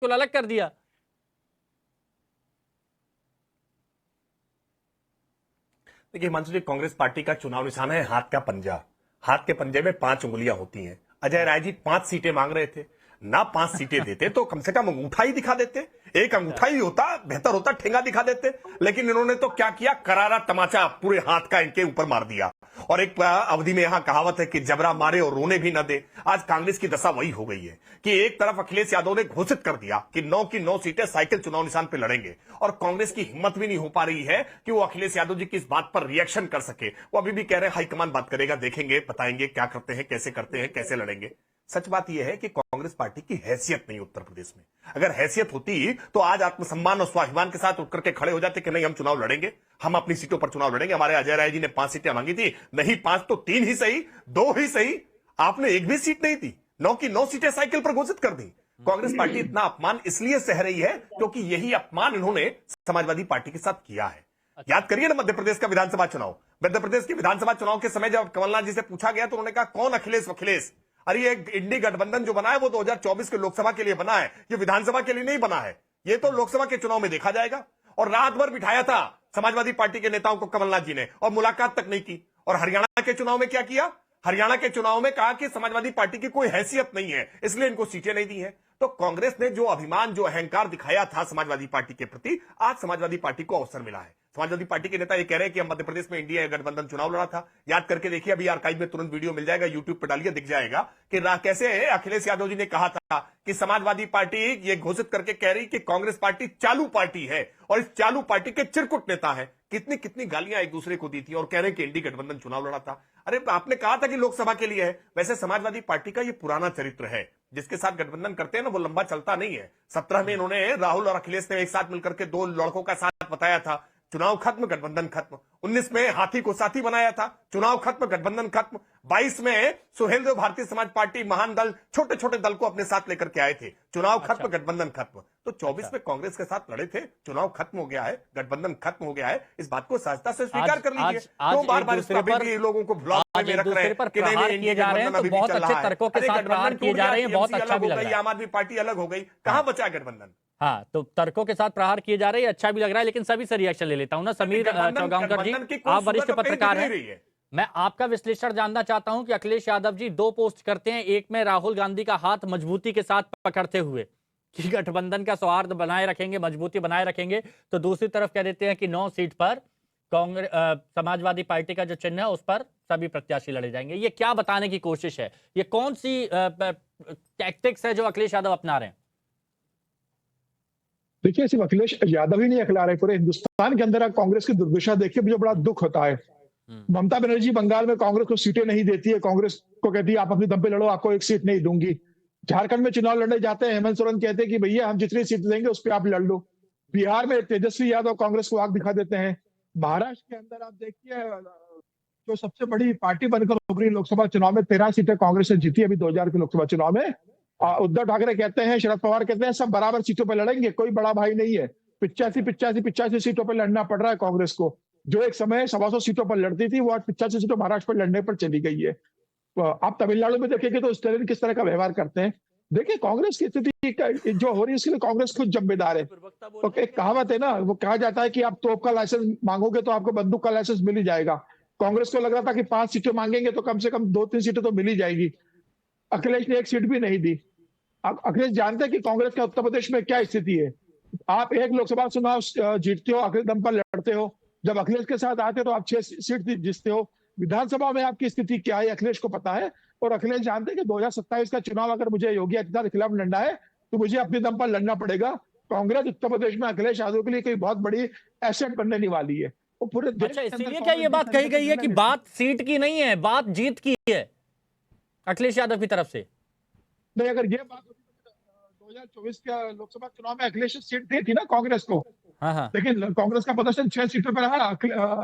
बिल्कुल अलग कर दिया। देखिए हिमांशु जी, कांग्रेस पार्टी का चुनाव निशान है हाथ का पंजा। हाथ के पंजे में 5 उंगलियां होती हैं। अजय राय जी 5 सीटें मांग रहे थे, ना 5 सीटें देते तो कम से कम अंगूठा ही दिखा देते। एक अंगूठा ही होता, बेहतर होता, ठेंगा दिखा देते। लेकिन इन्होंने तो क्या किया, करारा तमाचा पूरे हाथ का इनके ऊपर मार दिया। और एक अवधि में यहां कहावत है कि जबरा मारे और रोने भी न दे। आज कांग्रेस की दशा वही हो गई है कि एक तरफ अखिलेश यादव ने घोषित कर दिया कि 9 की 9 सीटें साइकिल चुनाव निशान पर लड़ेंगे, और कांग्रेस की हिम्मत भी नहीं हो पा रही है कि वो अखिलेश यादव जी की इस बात पर रिएक्शन कर सके। वो अभी भी कह रहे हैं हाईकमान बात करेगा, देखेंगे, बताएंगे क्या करते हैं, कैसे लड़ेंगे। सच बात यह है कि कांग्रेस पार्टी की हैसियत नहीं उत्तर प्रदेश में। अगर हैसियत होती तो आज आत्मसम्मान और स्वाभिमान के साथ उठ करके खड़े हो जाते कि नहीं, हम चुनाव लड़ेंगे, हम अपनी सीटों पर चुनाव लड़ेंगे। हमारे अजय राय जी ने 5 सीटें मांगी थी, नहीं 5 तो 3 ही सही, 2 ही सही, आपने एक भी सीट नहीं दी, 9 की 9 सीटें साइकिल पर घोषित कर दी। कांग्रेस पार्टी इतना अपमान इसलिए सह रही है क्योंकि यही अपमान इन्होंने समाजवादी पार्टी के साथ किया है। याद करिए ना मध्य प्रदेश का विधानसभा चुनाव। मध्य प्रदेश के विधानसभा चुनाव के समय जब कमलनाथ जी से पूछा गया तो उन्होंने कहा कौन अखिलेश। अरे ये इंडी गठबंधन जो बना है वो 2024 के लोकसभा के लिए बना है, ये विधानसभा के लिए नहीं बना है। ये तो लोकसभा के चुनाव में देखा जाएगा। और रात भर बिठाया था समाजवादी पार्टी के नेताओं को कमलनाथ जी ने, और मुलाकात तक नहीं की। और हरियाणा के चुनाव में क्या किया, हरियाणा के चुनाव में कहा कि समाजवादी पार्टी की कोई हैसियत नहीं है, इसलिए इनको सीटें नहीं दी हैं। तो कांग्रेस ने जो अभिमान, जो अहंकार दिखाया था समाजवादी पार्टी के प्रति, आज समाजवादी पार्टी को अवसर मिला है। समाजवादी पार्टी के नेता ये कह रहे हैं कि हम मध्य प्रदेश में इंडिया गठबंधन चुनाव लड़ा था। याद करके देखिए, अभी आर्काइव में तुरंत वीडियो मिल जाएगा, यूट्यूब पर डालिए, दिख जाएगा कि कैसे अखिलेश यादव जी ने कहा था कि समाजवादी पार्टी ये घोषित करके कह रही कि कांग्रेस पार्टी चालू पार्टी है और इस चालू पार्टी के चिरकुट नेता है। कितनी कितनी गालियां एक दूसरे को दी थी और कह रहे हैं कि इंडी गठबंधन चुनाव लड़ा था। अरे आपने कहा था कि लोकसभा के लिए है। वैसे समाजवादी पार्टी का ये पुराना चरित्र है, जिसके साथ गठबंधन करते हैं ना वो लंबा चलता नहीं है। 17 में इन्होंने राहुल और अखिलेश ने एक साथ मिलकर के 2 लड़कों का साथ बताया था, चुनाव खत्म गठबंधन खत्म। 19 में हाथी को साथी बनाया था, चुनाव खत्म गठबंधन खत्म। 22 में सुहेलदेव भारतीय समाज पार्टी महान दल, छोटे छोटे दल को अपने साथ लेकर के आए थे, चुनाव खत्म गठबंधन खत्म। तो 24 में कांग्रेस के साथ लड़े थे, चुनाव खत्म हो गया है, गठबंधन खत्म हो गया है। इस बात को सहजता से स्वीकार कर लीजिए। तो बार बार लोगों को भुला में रख रहे हैं कि नहीं किए जा रहे हैं, तो बहुत अच्छे तर्कों के साथ प्रहार किए जा रहे हैं, बहुत अच्छा भी लग रहा है। आम आदमी पार्टी अलग हो गई, कहां बचा गठबंधन। हाँ, तो तर्कों के साथ प्रहार किए जा रहे हैं, अच्छा भी लग रहा है। लेकिन सभी से रिएक्शन ले लेता हूं ना। समीर चौगांवकर जी, आप वरिष्ठ पत्रकार हैं, मैं आपका विश्लेषण जानना चाहता हूं कि अखिलेश यादव जी 2 पोस्ट करते हैं, एक में राहुल गांधी का हाथ मजबूती के साथ पकड़ते हुए कि गठबंधन का सौहार्द बनाए रखेंगे, मजबूती बनाए रखेंगे, तो दूसरी तरफ कह देते हैं कि 9 सीट पर कांग्रेस समाजवादी पार्टी का जो चिन्ह है उस पर सभी प्रत्याशी लड़े जाएंगे। ये क्या बताने की कोशिश है, ये कौन सी टैक्टिक्स है जो अखिलेश यादव अपना रहे हैं? देखिए, सिर्फ अखिलेश यादव ही नहीं अखिला रहे, पूरे हिंदुस्तान के अंदर कांग्रेस की दुर्दशा देखिए, मुझे बड़ा दुख होता है। ममता बनर्जी बंगाल में कांग्रेस को सीटें नहीं देती है, कांग्रेस को कहती है आप अपने दम पे लड़ो, आपको एक सीट नहीं दूंगी। झारखंड में चुनाव लड़ने जाते हैं, हेमंत सोरेन कहते हैं कि भैया हम जितनी सीट देंगे उस पर आप लड़ लो। बिहार में तेजस्वी यादव कांग्रेस को आग दिखा देते हैं। महाराष्ट्र के अंदर आप देखिए, जो सबसे बड़ी पार्टी बनकर उभरी लोकसभा चुनाव में 13 सीटें कांग्रेस ने जीती अभी 2000 के लोकसभा चुनाव में। उद्धव ठाकरे कहते हैं, शरद पवार कहते हैं सब बराबर सीटों पर लड़ेंगे, कोई बड़ा भाई नहीं है। 85 सीटों पर लड़ना पड़ रहा है कांग्रेस को, जो एक समय 125 सीटों पर लड़ती थी, वो आज 85 सीटों महाराष्ट्र पर लड़ने पर चली गई है। आप तमिलनाडु में देखेंगे तो स्टालिन किस तरह का व्यवहार करते हैं। देखिए, कांग्रेस की स्थिति जो हो रही है इसके लिए कांग्रेस खुद जिम्मेदार है। तो एक कहावत है ना, वो कहा जाता है कि आप तोप का लाइसेंस मांगोगे तो आपको बंदूक का लाइसेंस मिल ही जाएगा। कांग्रेस को लग रहा था कि 5 सीटें मांगेंगे तो कम से कम 2-3 सीटें तो मिल ही जाएगी। अखिलेश ने एक सीट भी नहीं दी। अब अखिलेश जानते हैं कि कांग्रेस का उत्तर प्रदेश में क्या स्थिति है। आप एक लोकसभा चुनाव जीतते हो, अखिलेश दम पर लड़ते हो, जब अखिलेश के साथ आते हो तो आप 6 सीट जीतते हो। विधानसभा में आपकी स्थिति क्या है अखिलेश को पता है, और अखिलेश जानते हैं कि 2027 का चुनाव अगर मुझे योगी आदित्यनाथ के खिलाफ लड़ना है तो मुझे अपने दम पर लड़ना पड़ेगा। कांग्रेस उत्तर प्रदेश में अखिलेश यादव के लिए कोई बहुत बड़ी एसेट बनने वाली है। वो पूरे अच्छा, इसलिए क्या ये बात कही गई है कि बात सीट की नहीं है, बात जीत की है अखिलेश यादव की तरफ से? नहीं, अगर ये बात होती तो 2024 के लोकसभा चुनाव में अखिलेश सीट दी थी ना कांग्रेस को। हाँ। लेकिन कांग्रेस का प्रदर्शन 6 सीटों पर रहा,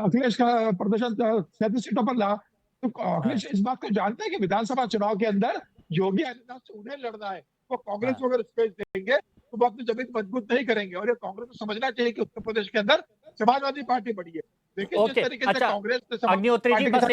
अखिलेश का प्रदर्शन 37 सीटों पर रहा। तो अखिलेश इस बात को जानते हैं कि विधानसभा चुनाव के अंदर योगी आदित्यनाथ से उन्हें लड़ना है, वो कांग्रेस को अगर स्पेस देंगे तो वो अपनी जमीन मजबूत नहीं करेंगे। और ये कांग्रेस को समझना चाहिए कि उत्तर प्रदेश के अंदर समाजवादी पार्टी बड़ी है। देखिए, जिस तरीके से कांग्रेस अग्निहोत्री जी, बस एक